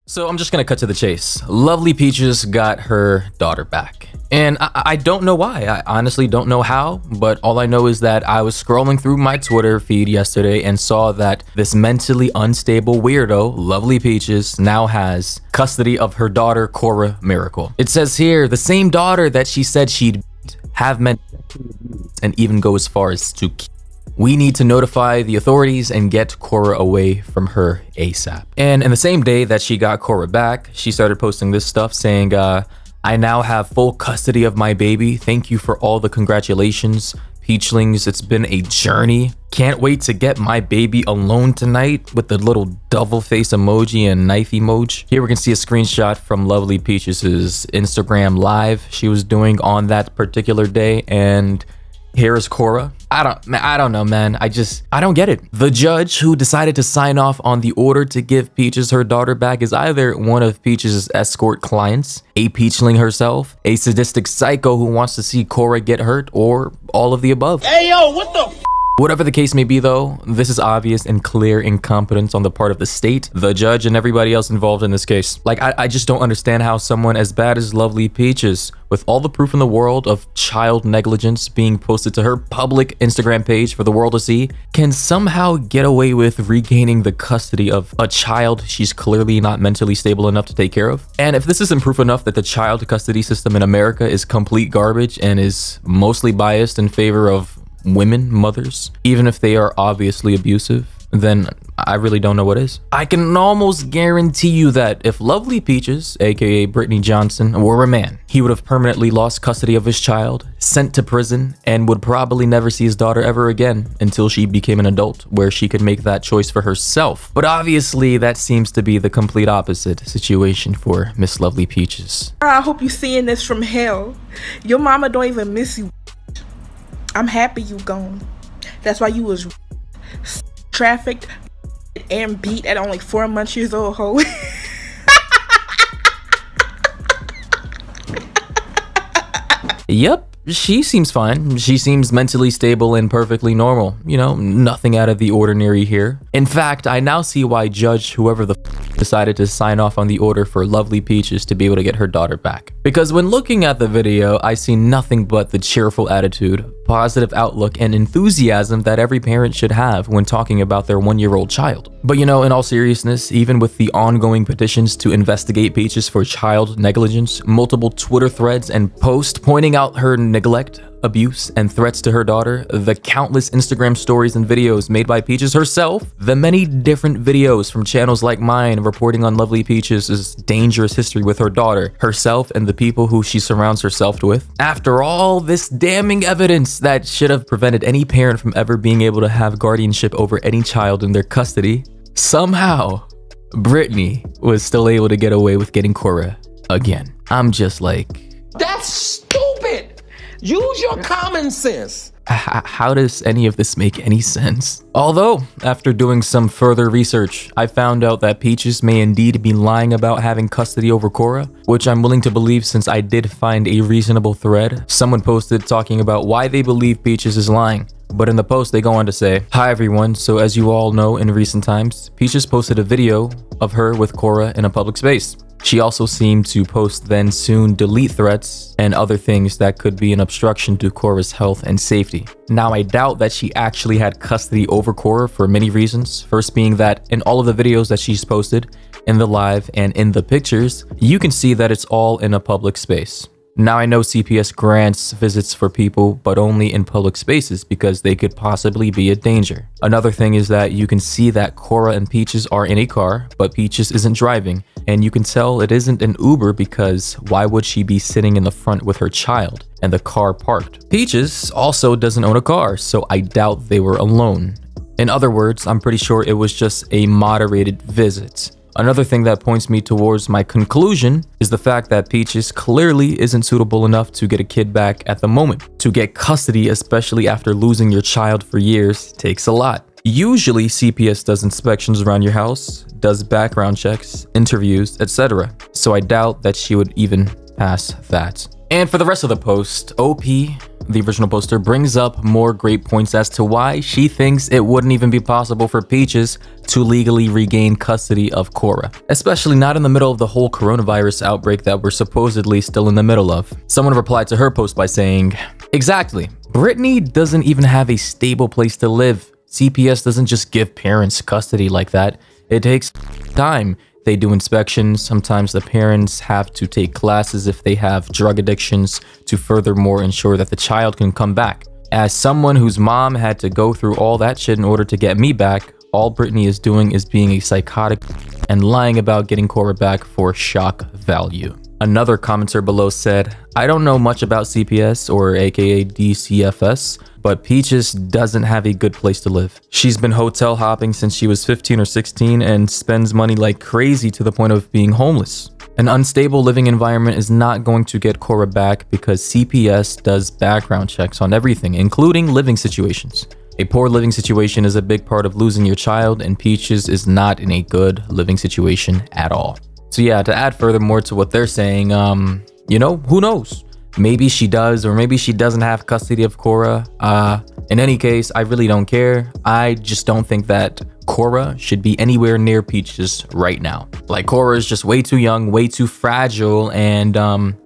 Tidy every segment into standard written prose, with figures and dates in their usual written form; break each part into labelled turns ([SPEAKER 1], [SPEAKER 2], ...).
[SPEAKER 1] So I'm just gonna cut to the chase. Lovely Peachess got her daughter back. And I don't know why. I honestly don't know how, but all I know is that I was scrolling through my Twitter feed yesterday and saw that this mentally unstable weirdo, Lovely Peachess, now has custody of her daughter, Cora Miracle. It says here, the same daughter that she said she'd have meant and even go as far as to kill. We need to notify the authorities and get Cora away from her ASAP. And in the same day that she got Cora back, she started posting this stuff saying, I now have full custody of my baby. Thank you for all the congratulations, Peachlings. It's been a journey. Can't wait to get my baby alone tonight, with the little devil face emoji and knife emoji. Here we can see a screenshot from Lovely Peachess's Instagram live she was doing on that particular day, and here is Cora. I don't know, man. I don't get it. The judge who decided to sign off on the order to give Peachess her daughter back is either one of Peachess's escort clients, a Peachling herself, a sadistic psycho who wants to see Cora get hurt, or all of the above.
[SPEAKER 2] Hey, yo, what the f?
[SPEAKER 1] Whatever the case may be though, this is obvious and clear incompetence on the part of the state, the judge, and everybody else involved in this case. Like, I just don't understand how someone as bad as Lovely Peachess, with all the proof in the world of child negligence being posted to her public Instagram page for the world to see, can somehow get away with regaining the custody of a child she's clearly not mentally stable enough to take care of. And if this isn't proof enough that the child custody system in America is complete garbage and is mostly biased in favor of women, mothers, even if they are obviously abusive, then I really don't know what is. I can almost guarantee you that if Lovely Peachess, aka Brittany Johnson, were a man, he would have permanently lost custody of his child, sent to prison, and would probably never see his daughter ever again until she became an adult, where she could make that choice for herself. But obviously that seems to be the complete opposite situation for Miss Lovely Peachess.
[SPEAKER 3] I hope you're seeing this from hell. Your mama don't even miss you. I'm happy you gone. That's why you was trafficked and beat at only 4 months old, ho.
[SPEAKER 1] Yep, she seems fine. She seems mentally stable and perfectly normal. You know, nothing out of the ordinary here. In fact, I now see why Judge whoever the decided to sign off on the order for Lovely Peachess to be able to get her daughter back. Because when looking at the video, I see nothing but the cheerful attitude, positive outlook, and enthusiasm that every parent should have when talking about their 1-year-old child. But you know, in all seriousness, even with the ongoing petitions to investigate Peachess for child negligence, multiple Twitter threads and posts pointing out her neglect, abuse, and threats to her daughter, the countless Instagram stories and videos made by Peachess herself, the many different videos from channels like mine reporting on Lovely Peachess's dangerous history with her daughter, herself, and the people who she surrounds herself with. After all this damning evidence that should have prevented any parent from ever being able to have guardianship over any child in their custody, somehow Brittany was still able to get away with getting Cora again. I'm just like,
[SPEAKER 2] That's stupid. Use your common sense.
[SPEAKER 1] How does any of this make any sense? Although, after doing some further research, I found out that Peachess may indeed be lying about having custody over Cora, which I'm willing to believe since I did find a reasonable thread. Someone posted talking about why they believe Peachess is lying. But in the post, they go on to say, "Hi everyone, so as you all know, in recent times, Peachess posted a video of her with Cora in a public space. She also seemed to post then soon delete threats and other things that could be an obstruction to Cora's health and safety. Now, I doubt that she actually had custody over Cora for many reasons. First being that in all of the videos that she's posted, in the live and in the pictures, you can see that it's all in a public space. Now, I know CPS grants visits for people, but only in public spaces because they could possibly be a danger. Another thing is that you can see that Cora and Peachess are in a car, but Peachess isn't driving, and you can tell it isn't an Uber because why would she be sitting in the front with her child and the car parked? Peachess also doesn't own a car, so I doubt they were alone. In other words, I'm pretty sure it was just a moderated visit. Another thing that points me towards my conclusion is the fact that Peachess clearly isn't suitable enough to get a kid back at the moment. To get custody, especially after losing your child for years, takes a lot. Usually, CPS does inspections around your house, does background checks, interviews, etc. So I doubt that she would even pass that. And for the rest of the post, OP, the original poster, brings up more great points as to why she thinks it wouldn't even be possible for Peachess to legally regain custody of Cora, especially not in the middle of the whole coronavirus outbreak that we're supposedly still in the middle of. Someone replied to her post by saying, "Exactly. Brittany doesn't even have a stable place to live. CPS doesn't just give parents custody like that. It takes time. They do inspections. Sometimes the parents have to take classes if they have drug addictions to furthermore ensure that the child can come back. As someone whose mom had to go through all that shit in order to get me back, all Brittany is doing is being a psychotic and lying about getting Cora back for shock value." Another commenter below said, "I don't know much about CPS or aka DCFS, but Peachess doesn't have a good place to live. She's been hotel hopping since she was 15 or 16 and spends money like crazy to the point of being homeless. An unstable living environment is not going to get Cora back because CPS does background checks on everything, including living situations. A poor living situation is a big part of losing your child, and Peachess is not in a good living situation at all." So yeah, to add furthermore to what they're saying, you know, who knows? Maybe she does, or maybe she doesn't have custody of Cora. In any case, I really don't care. I just don't think that Cora should be anywhere near Peachess right now. Like, Cora is just way too young, way too fragile, and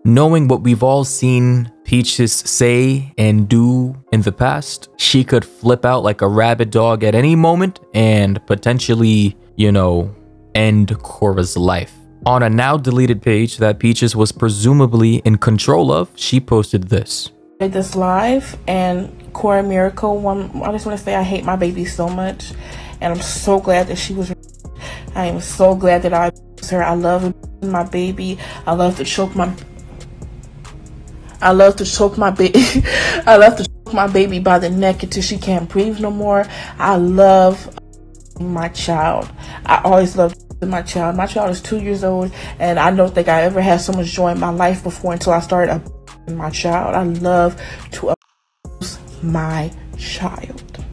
[SPEAKER 1] knowing what we've all seen Peachess say and do in the past, she could flip out like a rabid dog at any moment and potentially, you know, end Cora's life. On a now deleted page that Peachess was presumably in control of, she posted this.
[SPEAKER 3] Did this live, and Cora Miracle, I just want to say I hate my baby so much, and I'm so glad that she was. I am so glad that I her. I love my baby. I love to choke my. I love to choke my baby. I love to choke my baby by the neck until she can't breathe no more. I love my child. I always loved my child. My child is 2 years old, and I don't think I ever had so much joy in my life before until I started abusing my child. I love to abuse my child.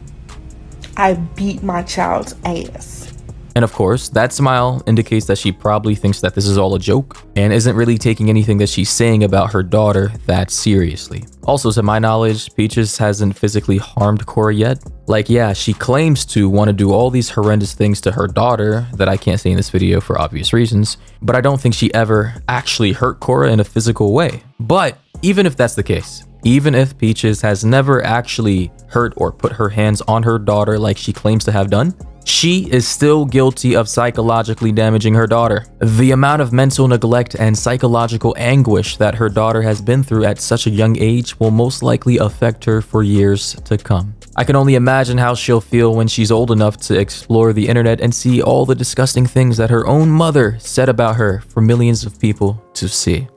[SPEAKER 3] I beat my child's ass.
[SPEAKER 1] And of course, that smile indicates that she probably thinks that this is all a joke and isn't really taking anything that she's saying about her daughter that seriously. Also, to my knowledge, Peachess hasn't physically harmed Cora yet. Like, yeah, she claims to want to do all these horrendous things to her daughter that I can't say in this video for obvious reasons, but I don't think she ever actually hurt Cora in a physical way. But even if that's the case, even if Peachess has never actually hurt or put her hands on her daughter like she claims to have done, she is still guilty of psychologically damaging her daughter. The amount of mental neglect and psychological anguish that her daughter has been through at such a young age will most likely affect her for years to come. I can only imagine how she'll feel when she's old enough to explore the internet and see all the disgusting things that her own mother said about her for millions of people to see.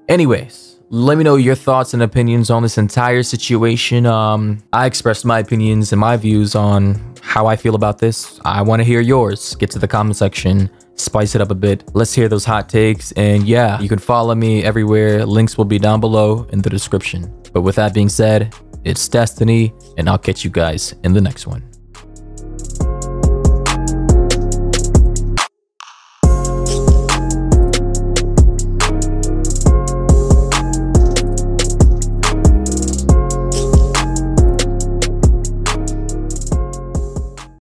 [SPEAKER 1] Anyways, let me know your thoughts and opinions on this entire situation. I expressed my opinions and my views on how I feel about this. I want to hear yours. Get to the comment section, spice it up a bit. Let's hear those hot takes. And yeah, you can follow me everywhere. Links will be down below in the description. But with that being said, it's Destiny, and I'll catch you guys in the next one.